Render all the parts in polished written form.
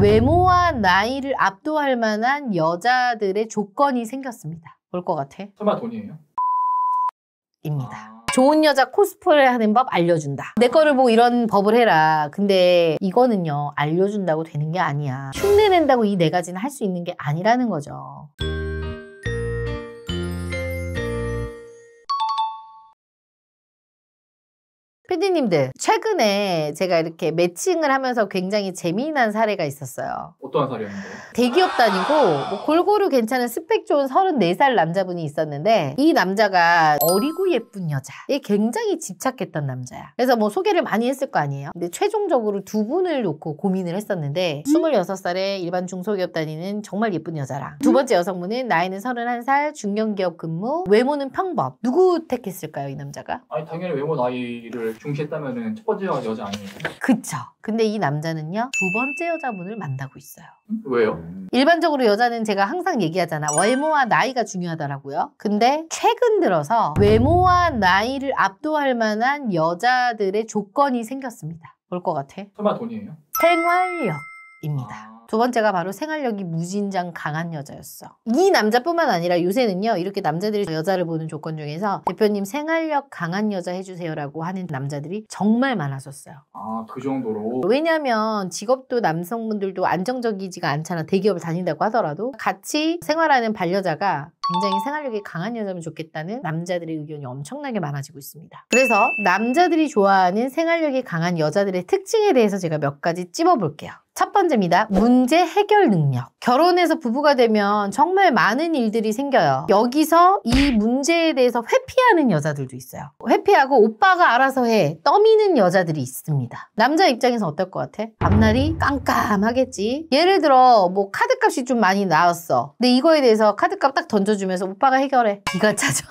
외모와 나이를 압도할 만한 여자들의 조건이 생겼습니다. 뭘 것 같아? 설마 돈이에요? 입니다. 좋은 여자 코스프레 하는 법 알려준다. 내 거를 보고 이런 법을 해라. 근데 이거는요, 알려준다고 되는 게 아니야. 흉내낸다고 이 네 가지는 할 수 있는 게 아니라는 거죠. PD님들, 최근에 제가 이렇게 매칭을 하면서 굉장히 재미난 사례가 있었어요. 어떠한 사례였는데요? 대기업 다니고 뭐 골고루 괜찮은 스펙 좋은 34살 남자분이 있었는데 이 남자가 어리고 예쁜 여자에 굉장히 집착했던 남자야. 그래서 뭐 소개를 많이 했을 거 아니에요. 근데 최종적으로 두 분을 놓고 고민을 했었는데 26살에 일반 중소기업 다니는 정말 예쁜 여자랑 두 번째 여성분은 나이는 31살 중견기업 근무, 외모는 평범. 누구 택했을까요, 이 남자가? 아니 당연히 외모 나이를 중시했다면은 첫 번째 여자 아니에요? 그쵸. 근데 이 남자는요, 두 번째 여자분을 만나고 있어요. 왜요? 일반적으로 여자는 제가 항상 얘기하잖아. 외모와 나이가 중요하더라고요. 근데 최근 들어서 외모와 나이를 압도할 만한 여자들의 조건이 생겼습니다. 뭘 것 같아? 설마 돈이에요? 생활력입니다. 두 번째가 바로 생활력이 무진장 강한 여자였어. 이 남자뿐만 아니라 요새는요, 이렇게 남자들이 여자를 보는 조건 중에서 대표님 생활력 강한 여자 해주세요라고 하는 남자들이 정말 많아졌어요. 아, 그 정도로? 왜냐하면 직업도 남성분들도 안정적이지가 않잖아. 대기업을 다닌다고 하더라도 같이 생활하는 반려자가 굉장히 생활력이 강한 여자면 좋겠다는 남자들의 의견이 엄청나게 많아지고 있습니다. 그래서 남자들이 좋아하는 생활력이 강한 여자들의 특징에 대해서 제가 몇 가지 찝어볼게요. 첫 번째입니다. 문제 해결 능력. 결혼해서 부부가 되면 정말 많은 일들이 생겨요. 여기서 이 문제에 대해서 회피하는 여자들도 있어요. 회피하고 오빠가 알아서 해. 떠미는 여자들이 있습니다. 남자 입장에서 어떨 것 같아? 앞날이 깜깜하겠지. 예를 들어 뭐 카드값이 좀 많이 나왔어. 근데 이거에 대해서 카드값 딱 던져주면서 오빠가 해결해. 기가 차죠.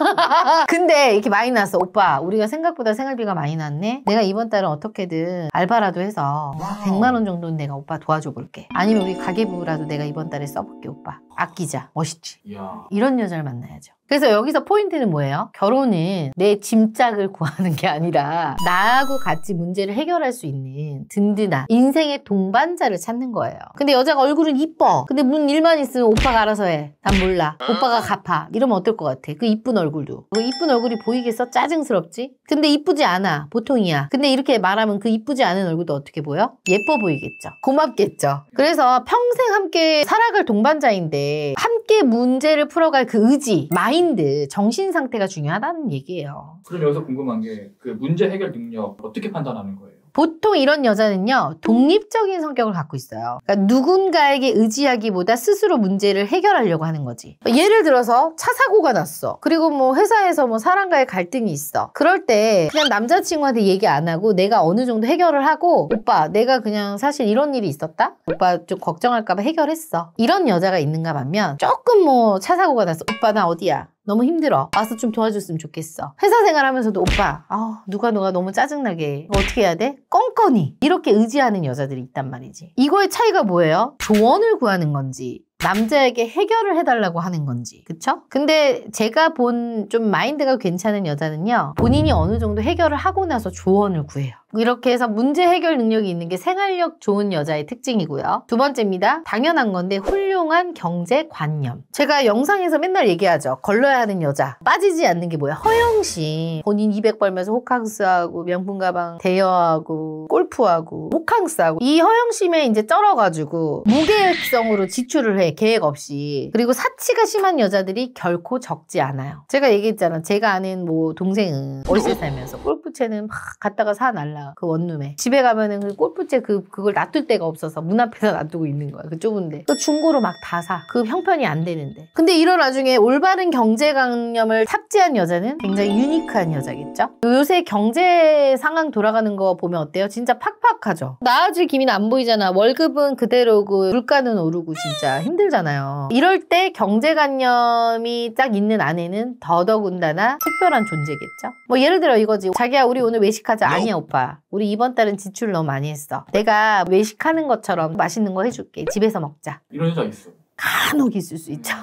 근데 이렇게 많이 났어. 오빠, 우리가 생각보다 생활비가 많이 났네. 내가 이번 달은 어떻게든 알바라도 해서 100만 원 정도는 내가 오빠 도와줘 볼게. 아니면 우리 가계부라도 내가 이번 달에 써볼게. 오빠 아끼자. 멋있지? 이야. 이런 여자를 만나야죠. 그래서 여기서 포인트는 뭐예요? 결혼은 내 짐짝을 구하는 게 아니라 나하고 같이 문제를 해결할 수 있는 든든한 인생의 동반자를 찾는 거예요. 근데 여자가 얼굴은 이뻐. 근데 무슨 일만 있으면 오빠가 알아서 해. 난 몰라. 오빠가 갚아. 이러면 어떨 것 같아? 그 이쁜 얼굴도. 그 이쁜 얼굴이 보이겠어? 짜증스럽지? 근데 이쁘지 않아. 보통이야. 근데 이렇게 말하면 그 이쁘지 않은 얼굴도 어떻게 보여? 예뻐 보이겠죠. 고맙겠죠. 그래서 평생 함께 살아갈 동반자인데 함께 문제를 풀어갈 그 의지, 마인드, 정신 상태가 중요하다는 얘기예요. 그럼 여기서 궁금한 게 그 문제 해결 능력 어떻게 판단하는 거예요? 보통 이런 여자는요, 독립적인 성격을 갖고 있어요. 그러니까 누군가에게 의지하기보다 스스로 문제를 해결하려고 하는 거지. 예를 들어서 차 사고가 났어. 그리고 뭐 회사에서 뭐 사람과의 갈등이 있어. 그럴 때 그냥 남자친구한테 얘기 안 하고 내가 어느 정도 해결을 하고, 오빠 내가 그냥 사실 이런 일이 있었다? 오빠 좀 걱정할까 봐 해결했어. 이런 여자가 있는가 반면 조금 뭐 차 사고가 났어. 오빠 나 어디야? 너무 힘들어. 와서 좀 도와줬으면 좋겠어. 회사 생활하면서도 오빠 누가 너무 짜증나게 어떻게 해야 돼? 껌껌이 이렇게 의지하는 여자들이 있단 말이지. 이거의 차이가 뭐예요? 조언을 구하는 건지 남자에게 해결을 해달라고 하는 건지. 그쵸? 근데 제가 본 좀 마인드가 괜찮은 여자는요, 본인이 어느 정도 해결을 하고 나서 조언을 구해요. 이렇게 해서 문제 해결 능력이 있는 게 생활력 좋은 여자의 특징이고요. 두 번째입니다. 당연한 건데 훌륭한 경제관념. 제가 영상에서 맨날 얘기하죠. 걸러야 하는 여자. 빠지지 않는 게 뭐야? 허영심. 본인 200 벌면서 호캉스하고 명품 가방 대여하고 골프하고 호캉스하고, 이 허영심에 이제 쩔어가지고 무계획성으로 지출을 해. 계획 없이. 그리고 사치가 심한 여자들이 결코 적지 않아요. 제가 얘기했잖아. 제가 아는 뭐 동생은 월세 살면서 골프채는 막 갔다가 사 날라. 그 원룸에. 집에 가면은 그 골프채 그걸 놔둘 데가 없어서 문 앞에다 놔두고 있는 거야. 그 좁은데. 그 중고로 막 다 사. 그 형편이 안 되는데. 근데 이런 와중에 올바른 경제관념을 탑재한 여자는 굉장히 유니크한 여자겠죠? 요새 경제 상황 돌아가는 거 보면 어때요? 진짜 팍팍하죠? 나아질 기미는 안 보이잖아. 월급은 그대로고 물가는 오르고 진짜 힘들잖아요. 이럴 때 경제관념이 딱 있는 아내는 더더군다나 특별한 존재겠죠? 뭐 예를 들어 이거지. 자기야 우리 오늘 외식하자. 아니야 오빠. 우리 이번 달은 지출 너무 많이 했어. 내가 외식하는 것처럼 맛있는 거 해줄게. 집에서 먹자. 이런 여자 있어. 간혹 있을 수 있죠.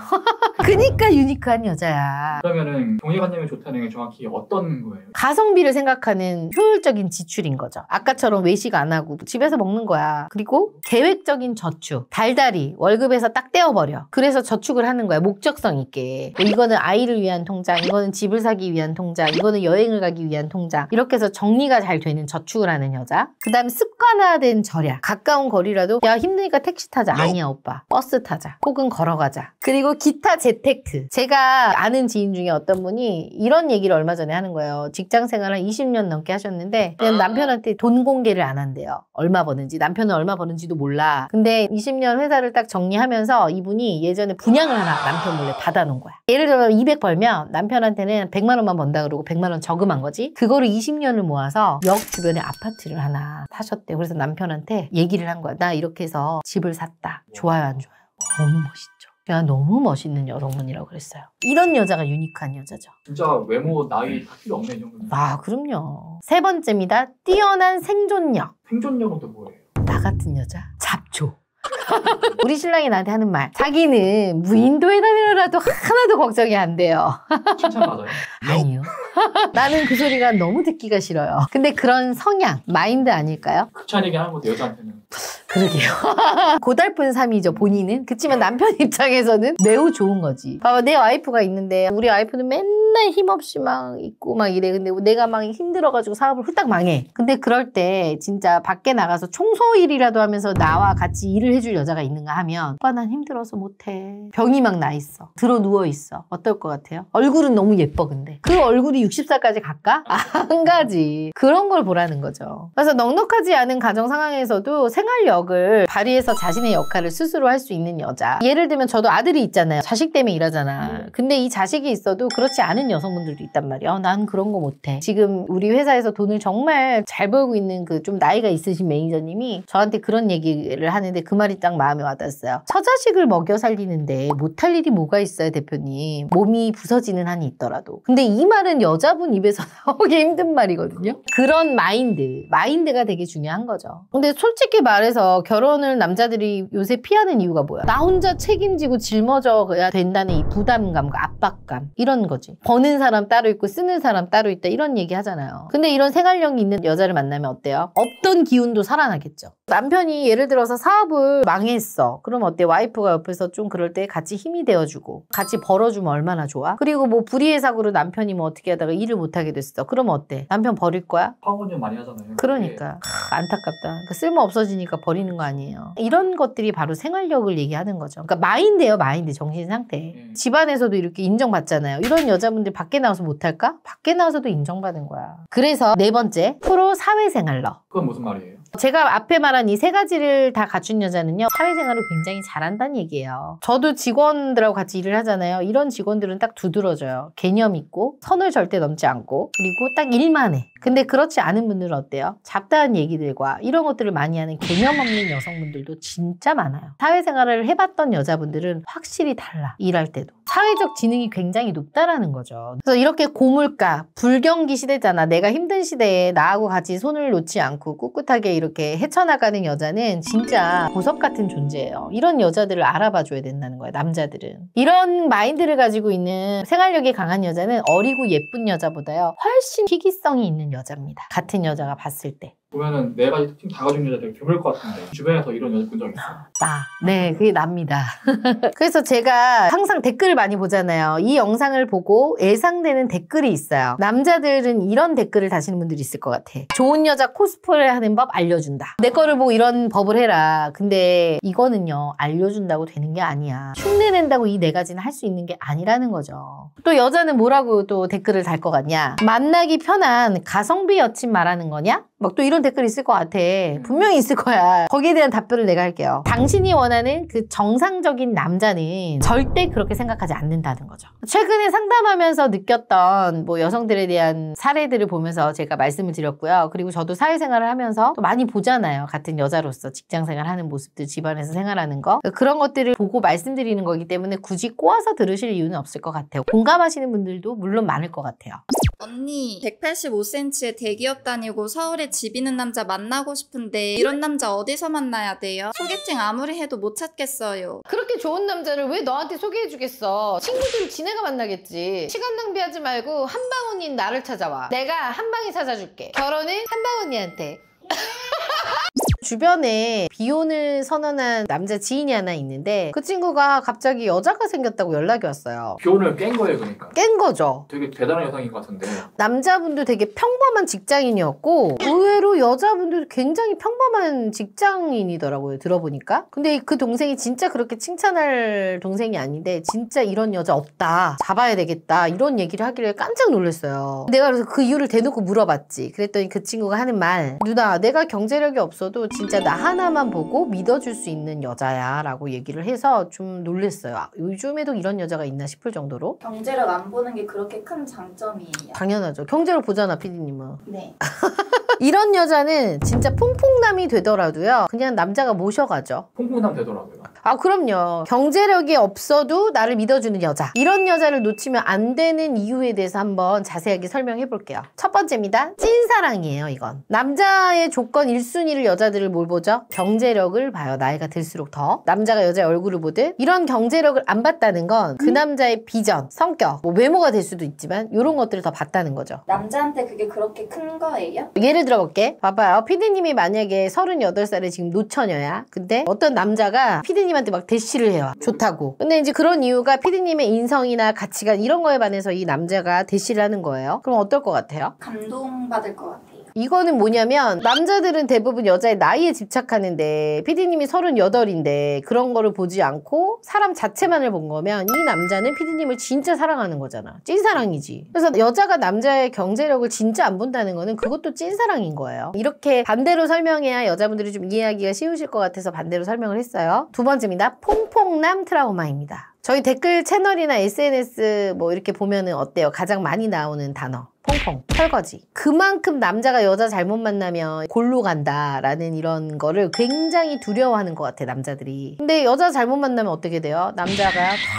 그니까 유니크한 여자야. 그러면은 동의관념이 좋다는 게 정확히 어떤 거예요? 가성비를 생각하는 효율적인 지출인 거죠. 아까처럼 외식 안 하고 집에서 먹는 거야. 그리고 계획적인 저축. 달달이 월급에서 딱 떼어버려. 그래서 저축을 하는 거야. 목적성 있게. 뭐 이거는 아이를 위한 통장, 이거는 집을 사기 위한 통장, 이거는 여행을 가기 위한 통장. 이렇게 해서 정리가 잘 되는 저축을 하는 여자. 그 다음 습관화된 절약. 가까운 거리라도 야 힘드니까 택시 타자. 아니야 오빠. 버스 타자. 혹은 걸어가자. 그리고 기타 재테크. 제가 아는 지인 중에 어떤 분이 이런 얘기를 얼마 전에 하는 거예요. 직장 생활을 20년 넘게 하셨는데 그냥 남편한테 돈 공개를 안 한대요. 얼마 버는지. 남편은 얼마 버는지도 몰라. 근데 20년 회사를 딱 정리하면서 이분이 예전에 분양을 하나 남편 몰래 받아놓은 거야. 예를 들어 200 벌면 남편한테는 100만 원만 번다 그러고 100만 원 저금한 거지. 그거를 20년을 모아서 역 주변에 아파트를 하나 사셨대요. 그래서 남편한테 얘기를 한 거야. 나 이렇게 해서 집을 샀다. 좋아요 안 좋아요? 너무 멋있죠. 제가 너무 멋있는 여성분이라고 그랬어요. 이런 여자가 유니크한 여자죠. 진짜 외모, 나이 다 필요 없네 이 정도면. 아 그럼요. 세 번째입니다. 뛰어난 생존력. 생존력은 또 뭐예요? 나 같은 여자 잡초. 우리 신랑이 나한테 하는 말. 자기는 무인도에 다니더라도 하나도 걱정이 안 돼요. 칭찬 맞아요? 아니요. 나는 그 소리가 너무 듣기가 싫어요. 근데 그런 성향, 마인드 아닐까요? 극찬이긴 하는 것도 여자한테는. 그러게요. 고달픈 삶이죠, 본인은. 그치만 남편 입장에서는 매우 좋은 거지. 봐봐, 내 와이프가 있는데 우리 와이프는 맨날 힘없이 막 있고 막 이래. 근데 내가 막 힘들어가지고 사업을 후딱 망해. 근데 그럴 때 진짜 밖에 나가서 청소일이라도 하면서 나와 같이 일을 해줄 여자가 있는가 하면 오빠 난 힘들어서 못해. 병이 막 나 있어. 들어 누워 있어. 어떨 것 같아요? 얼굴은 너무 예뻐 근데. 그 얼굴이 60살까지 갈까? 안 가지. 그런 걸 보라는 거죠. 그래서 넉넉하지 않은 가정 상황에서도 생활력을 발휘해서 자신의 역할을 스스로 할 수 있는 여자. 예를 들면 저도 아들이 있잖아요. 자식 때문에 일하잖아. 근데 이 자식이 있어도 그렇지 않은 여성분들도 있단 말이야. 난 그런 거 못해. 지금 우리 회사에서 돈을 정말 잘 벌고 있는 그 좀 나이가 있으신 매니저님이 저한테 그런 얘기를 하는데 그 말이 딱 마음에 와닿았어요. 처자식을 먹여 살리는데 못할 일이 뭐가 있어요, 대표님. 몸이 부서지는 한이 있더라도. 근데 이 말은 여자분 입에서 나오기 힘든 말이거든요. 그런 마인드가 되게 중요한 거죠. 근데 솔직히 말해서 결혼을 남자들이 요새 피하는 이유가 뭐야? 나 혼자 책임지고 짊어져야 된다는 이 부담감과 압박감 이런 거지. 버는 사람 따로 있고 쓰는 사람 따로 있다 이런 얘기 하잖아요. 근데 이런 생활력이 있는 여자를 만나면 어때요? 없던 기운도 살아나겠죠. 남편이 예를 들어서 사업을 망했어. 그럼 어때? 와이프가 옆에서 좀 그럴 때 같이 힘이 되어주고 같이 벌어주면 얼마나 좋아? 그리고 뭐 불의의 사고로 남편이 뭐 어떻게 하다가 일을 못하게 됐어. 그럼 어때? 남편 버릴 거야? 파혼 좀 많이 하잖아요. 그러니까 안타깝다. 그러니까 쓸모 없어지니까 버리는 거 아니에요. 이런 것들이 바로 생활력을 얘기하는 거죠. 그러니까 마인드예요. 마인드. 정신 상태. 집안에서도 이렇게 인정받잖아요. 이런 여자분들 밖에 나와서 못할까? 밖에 나와서도 인정받은 거야. 그래서 네 번째 프로 사회생활러. 그건 무슨 말이에요? 제가 앞에 말한 이 세 가지를 다 갖춘 여자는요. 사회생활을 굉장히 잘한다는 얘기예요. 저도 직원들하고 같이 일을 하잖아요. 이런 직원들은 딱 두드러져요. 개념 있고 선을 절대 넘지 않고 그리고 딱 일만 해. 근데 그렇지 않은 분들은 어때요? 잡다한 얘기들과 이런 것들을 많이 하는 개념 없는 여성분들도 진짜 많아요. 사회생활을 해봤던 여자분들은 확실히 달라. 일할 때도. 사회적 지능이 굉장히 높다라는 거죠. 그래서 이렇게 고물가, 불경기 시대잖아. 내가 힘든 시대에 나하고 같이 손을 놓지 않고 꿋꿋하게 이렇게 헤쳐나가는 여자는 진짜 보석 같은 존재예요. 이런 여자들을 알아봐줘야 된다는 거예요. 남자들은. 이런 마인드를 가지고 있는 생활력이 강한 여자는 어리고 예쁜 여자보다요. 훨씬 희귀성이 있는 여자입니다. 같은 여자가 봤을 때. 보면은 네 가지 특징 다 가진 여자 되게 드물 것 같은데 주변에서 이런 여자 본 적 있어요? 네, 그게 납니다. 그래서 제가 항상 댓글을 많이 보잖아요. 이 영상을 보고 예상되는 댓글이 있어요. 남자들은 이런 댓글을 다시는 분들이 있을 것 같아. 좋은 여자 코스프레 하는 법 알려준다. 내 거를 보고 이런 법을 해라. 근데 이거는요, 알려준다고 되는 게 아니야. 흉내낸다고 이 네 가지는 할 수 있는 게 아니라는 거죠. 또 여자는 뭐라고 또 댓글을 달 것 같냐? 만나기 편한 가성비 여친 말하는 거냐? 막 또 이런 댓글이 있을 것 같아. 분명히 있을 거야. 거기에 대한 답변을 내가 할게요. 당신이 원하는 그 정상적인 남자는 절대 그렇게 생각하지 않는다는 거죠. 최근에 상담하면서 느꼈던 뭐 여성들에 대한 사례들을 보면서 제가 말씀을 드렸고요. 그리고 저도 사회생활을 하면서 또 많이 보잖아요. 같은 여자로서 직장생활 하는 모습들, 집안에서 생활하는 거. 그런 것들을 보고 말씀드리는 거기 때문에 굳이 꼬아서 들으실 이유는 없을 것 같아요. 공감하시는 분들도 물론 많을 것 같아요. 언니 185cm에 대기업 다니고 서울에 집 있는 남자 만나고 싶은데 이런 남자 어디서 만나야 돼요? 소개팅 아무리 해도 못 찾겠어요. 그렇게 좋은 남자를 왜 너한테 소개해주겠어? 친구들 지네가 만나겠지. 시간 낭비하지 말고 한방언니인 나를 찾아와. 내가 한방이 찾아줄게. 결혼은 한방언니한테. 주변에 비혼을 선언한 남자 지인이 하나 있는데 그 친구가 갑자기 여자가 생겼다고 연락이 왔어요. 비혼을 깬 거예요, 그러니까. 깬 거죠. 되게 대단한 여성인 것 같은데. 남자분도 되게 평범한 직장인이었고 의외로 여자분도 굉장히 평범한 직장인이더라고요. 들어보니까. 근데 그 동생이 진짜 그렇게 칭찬할 동생이 아닌데 진짜 이런 여자 없다. 잡아야 되겠다. 이런 얘기를 하길래 깜짝 놀랐어요. 내가 그래서 그 이유를 대놓고 물어봤지. 그랬더니 그 친구가 하는 말, 누나 내가 경제력이 없어도 진짜 나 하나만 보고 믿어줄 수 있는 여자야 라고 얘기를 해서 좀 놀랐어요. 요즘에도 이런 여자가 있나 싶을 정도로. 경제력 안 보는 게 그렇게 큰 장점이에요. 당연하죠. 경제력 보잖아, 피디님은. 네. 이런 여자는 진짜 퐁퐁남이 되더라도요, 그냥 남자가 모셔가죠. 퐁퐁남 되더라고요. 아, 그럼요. 경제력이 없어도 나를 믿어주는 여자. 이런 여자를 놓치면 안 되는 이유에 대해서 한번 자세하게 설명해 볼게요. 첫 번째입니다. 찐사랑이에요, 이건. 남자의 조건 1순위를 여자들을 뭘 보죠? 경제력을 봐요. 나이가 들수록 더. 남자가 여자의 얼굴을 보듯. 이런 경제력을 안 봤다는 건 그 남자의 비전, 성격, 뭐 외모가 될 수도 있지만 이런 것들을 더 봤다는 거죠. 남자한테 그게 그렇게 큰 거예요? 예를 들어볼게. 봐봐요. 피디님이 만약에 38살에 지금 노처녀야. 근데 어떤 남자가 피디님한테 막 대시를 해요. 좋다고. 근데 이제 그런 이유가 피디님의 인성이나 가치관 이런 거에 반해서 이 남자가 대시를 하는 거예요. 그럼 어떨 것 같아요? 감동받을 것 같아요. 이거는 뭐냐면 남자들은 대부분 여자의 나이에 집착하는데 피디님이 38인데 그런 거를 보지 않고 사람 자체만을 본 거면 이 남자는 피디님을 진짜 사랑하는 거잖아. 찐사랑이지. 그래서 여자가 남자의 경제력을 진짜 안 본다는 거는 그것도 찐사랑인 거예요. 이렇게 반대로 설명해야 여자분들이 좀 이해하기가 쉬우실 것 같아서 반대로 설명을 했어요. 두 번째입니다. 퐁퐁남 트라우마입니다. 저희 댓글 채널이나 SNS 뭐 이렇게 보면은 어때요? 가장 많이 나오는 단어. 퐁퐁, 설거지. 그만큼 남자가 여자 잘못 만나면 골로 간다라는 이런 거를 굉장히 두려워하는 것 같아, 남자들이. 근데 여자 잘못 만나면 어떻게 돼요? 남자가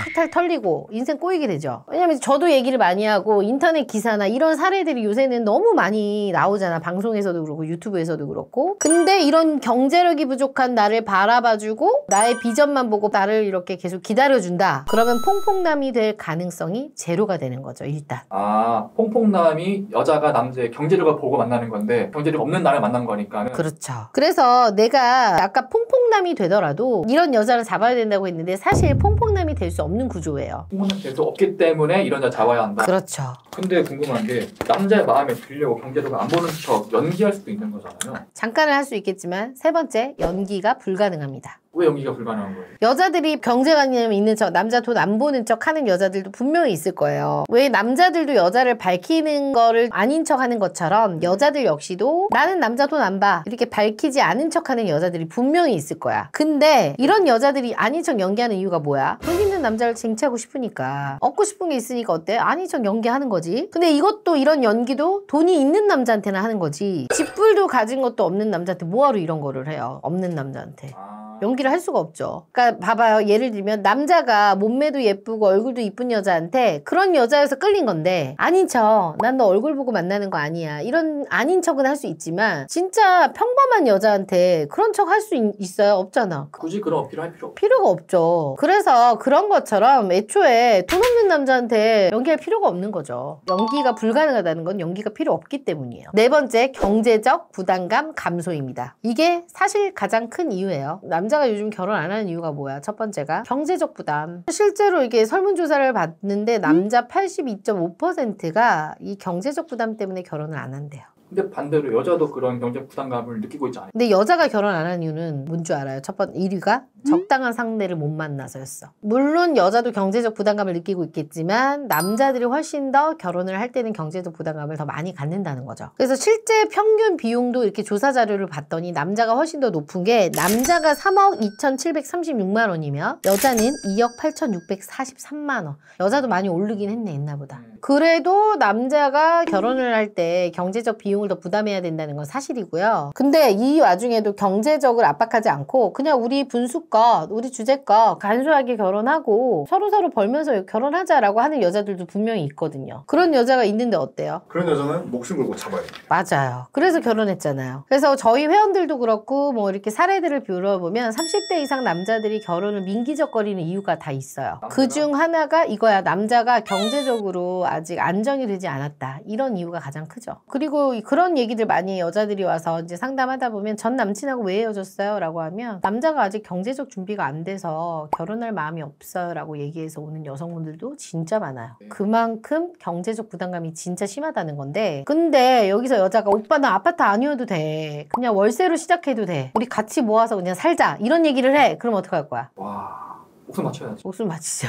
탈탈 털리고 인생 꼬이게 되죠. 왜냐면 저도 얘기를 많이 하고 인터넷 기사나 이런 사례들이 요새는 너무 많이 나오잖아. 방송에서도 그렇고 유튜브에서도 그렇고. 근데 이런 경제력이 부족한 나를 바라봐주고 나의 비전만 보고 나를 이렇게 계속 기다려준다. 그러면 퐁퐁남이 될 가능성이 제로가 되는 거죠, 일단. 아, 퐁퐁남이 여자가 남자의 경제력을 보고 만나는 건데 경제력 없는 나를 만난 거니까는. 그렇죠. 그래서 내가 아까 퐁퐁남이 되더라도 이런 여자를 잡아야 된다고 했는데 사실 퐁퐁남이 될 수 없는 구조예요. 퐁퐁남 될 수 없기 때문에 이런 여자 잡아야 한다. 그렇죠. 근데 궁금한 게 남자의 마음에 들려고 경제력을 안 보는 척 연기할 수도 있는 거잖아요. 잠깐은 할 수 있겠지만 세 번째, 연기가 불가능합니다. 왜 연기가 불가능한 거예요? 여자들이 경제관념 있는 척, 남자 돈 안 보는 척 하는 여자들도 분명히 있을 거예요. 왜 남자들도 여자를 밝히는 거를 아닌 척 하는 것처럼 여자들 역시도 나는 남자 돈 안 봐. 이렇게 밝히지 않은 척 하는 여자들이 분명히 있을 거야. 근데 이런 여자들이 아닌 척 연기하는 이유가 뭐야? 돈 있는 남자를 쟁취하고 싶으니까. 얻고 싶은 게 있으니까 어때? 아닌 척 연기하는 거지. 근데 이것도 이런 연기도 돈이 있는 남자한테는 하는 거지. 집불도 가진 것도 없는 남자한테 뭐하러 이런 거를 해요? 없는 남자한테. 연기를 할 수가 없죠. 그러니까 봐봐요. 예를 들면 남자가 몸매도 예쁘고 얼굴도 이쁜 여자한테 그런 여자여서 끌린 건데 아닌 척, 난 너 얼굴 보고 만나는 거 아니야. 이런 아닌 척은 할 수 있지만 진짜 평범한 여자한테 그런 척 할 수 있어요? 없잖아. 굳이 그런 어필을 할 필요 없죠. 필요가 없죠. 그래서 그런 것처럼 애초에 돈 없는 남자한테 연기할 필요가 없는 거죠. 연기가 불가능하다는 건 연기가 필요 없기 때문이에요. 네 번째, 경제적 부담감 감소입니다. 이게 사실 가장 큰 이유예요. 남자가 요즘 결혼 안 하는 이유가 뭐야? 첫 번째가 경제적 부담. 실제로 이게 설문조사를 봤는데 남자 82.5%가 이 경제적 부담 때문에 결혼을 안 한대요. 근데 반대로 여자도 그런 경제 부담감을 느끼고 있지 않아요? 근데 여자가 결혼 안 하는 이유는 뭔 줄 알아요? 첫 번째 1위가 적당한 상대를 못 만나서였어. 물론 여자도 경제적 부담감을 느끼고 있겠지만 남자들이 훨씬 더 결혼을 할 때는 경제적 부담감을 더 많이 갖는다는 거죠. 그래서 실제 평균 비용도 이렇게 조사 자료를 봤더니 남자가 훨씬 더 높은 게 남자가 3억 2,736만 원이며 여자는 2억 8,643만 원. 여자도 많이 오르긴 했네, 옛날보다. 그래도 남자가 결혼을 할 때 경제적 비용 비용을 더 부담해야 된다는 건 사실이고요. 근데 이 와중에도 경제적으로 압박하지 않고 그냥 우리 분수껏 우리 주제껏 간소하게 결혼하고 서로 벌면서 결혼하자라고 하는 여자들도 분명히 있거든요. 그런 여자가 있는데 어때요? 그런 여자는 목숨 걸고 잡아야 돼요. 맞아요. 그래서 결혼했잖아요. 그래서 저희 회원들도 그렇고 뭐 이렇게 사례들을 빌어보면 30대 이상 남자들이 결혼을 민기적거리는 이유가 다 있어요. 그중 하나가 이거야. 남자가 경제적으로 아직 안정이 되지 않았다. 이런 이유가 가장 크죠. 그리고 그런 얘기들 많이 여자들이 와서 이제 상담하다 보면 전 남친하고 왜 헤어졌어요? 라고 하면 남자가 아직 경제적 준비가 안 돼서 결혼할 마음이 없어요 라고 얘기해서 오는 여성분들도 진짜 많아요. 그만큼 경제적 부담감이 진짜 심하다는 건데 근데 여기서 여자가 오빠 나 아파트 아니어도 돼. 그냥 월세로 시작해도 돼. 우리 같이 모아서 그냥 살자. 이런 얘기를 해. 그럼 어떡할 거야? 와, 목숨 맞춰야지. 목숨 맞히죠.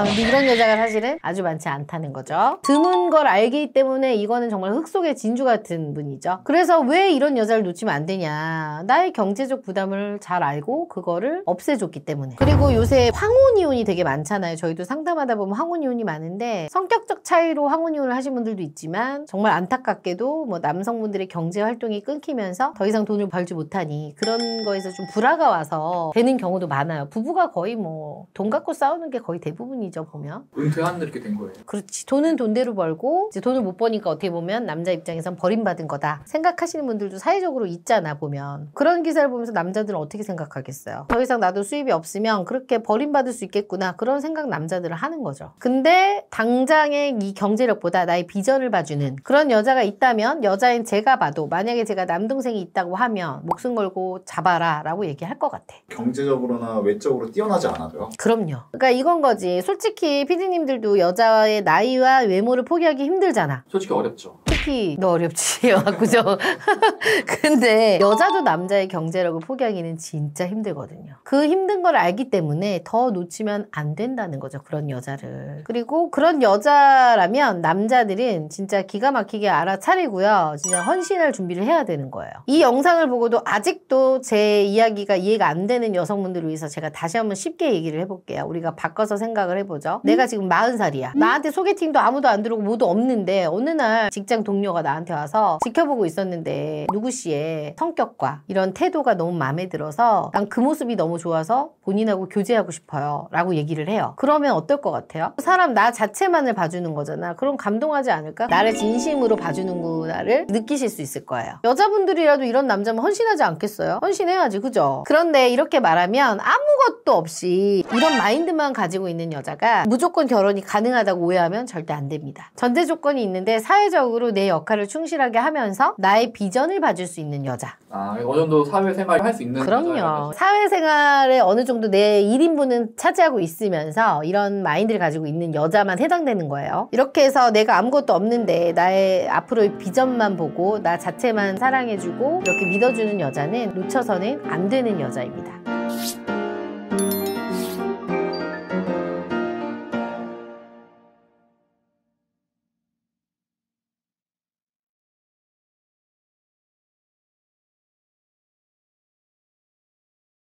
근데 이런 여자가 사실은 아주 많지 않다는 거죠. 드문 걸 알기 때문에 이거는 정말 흙 속의 진주 같은 분이죠. 그래서 왜 이런 여자를 놓치면 안 되냐. 나의 경제적 부담을 잘 알고 그거를 없애줬기 때문에. 그리고 요새 황혼이혼이 되게 많잖아요. 저희도 상담하다 보면 황혼이혼이 많은데 성격적 차이로 황혼이혼을 하신 분들도 있지만 정말 안타깝게도 뭐 남성분들의 경제 활동이 끊기면서 더 이상 돈을 벌지 못하니 그런 거에서 좀 불화가 와서 되는 경우도 많아요. 부부가 거의 뭐 돈 갖고 싸우는 게 거의 대부분이죠 보면. 은퇴하는데 이렇게 된 거예요. 그렇지. 돈은 돈대로 벌고 이제 돈을 못 버니까 어떻게 보면 남자 입장에선 버림받은 거다 생각하시는 분들도 사회적으로 있잖아 보면. 그런 기사를 보면서 남자들은 어떻게 생각하겠어요. 더 이상 나도 수입이 없으면 그렇게 버림받을 수 있겠구나 그런 생각 남자들은 하는 거죠. 근데 당장의 이 경제력보다 나의 비전을 봐주는 그런 여자가 있다면 여자인 제가 봐도 만약에 제가 남동생이 있다고 하면 목숨 걸고 잡아라 라고 얘기할 것 같아. 경제적으로나 외적으로 뛰어나지 않아도요? 그럼요. 그러니까 이건 거지. 솔직히 피디님들도 여자의 나이와 외모를 포기하기 힘들잖아. 솔직히 어렵죠. 특히 너 어렵지. 그죠? 근데 여자도 남자의 경제력을 포기하기는 진짜 힘들거든요. 그 힘든 걸 알기 때문에 더 놓치면 안 된다는 거죠. 그런 여자를. 그리고 그런 여자라면 남자들은 진짜 기가 막히게 알아차리고요. 진짜 헌신할 준비를 해야 되는 거예요. 이 영상을 보고도 아직도 제 이야기가 이해가 안 되는 여성분들을 위해서 제가 다시 한번 쉽게 얘기를 해볼게요. 우리가 바꿔서 생각을 해보죠. 내가 지금 40살이야. 나한테 소개팅도 아무도 안 들어오고 뭐도 없는데 어느 날 직장 동료가 나한테 와서 지켜보고 있었는데 누구씨의 성격과 이런 태도가 너무 마음에 들어서 난 그 모습이 너무 좋아서 본인하고 교제하고 싶어요 라고 얘기를 해요. 그러면 어떨 것 같아요? 사람 나 자체만을 봐주는 거잖아. 그럼 감동하지 않을까? 나를 진심으로 봐주는구나를 느끼실 수 있을 거예요. 여자분들이라도 이런 남자면 헌신하지 않겠어요? 헌신해야지, 그죠? 그런데 이렇게 말하면 아무것도 없이 이런 마인드만 가지고 있는 여자가 무조건 결혼이 가능하다고 오해하면 절대 안 됩니다. 전제 조건이 있는데 사회적으로 내 역할을 충실하게 하면서 나의 비전을 봐줄 수 있는 여자. 아, 어느 정도 사회생활 할 수 있는 그럼요. 사회생활에 어느 정도 내 1인분은 차지하고 있으면서 이런 마인드를 가지고 있는 여자만 해당되는 거예요. 이렇게 해서 내가 아무것도 없는데 나의 앞으로의 비전만 보고 나 자체만 사랑해주고 이렇게 믿어주는 여자는 놓쳐서는 안 되는 여자입니다.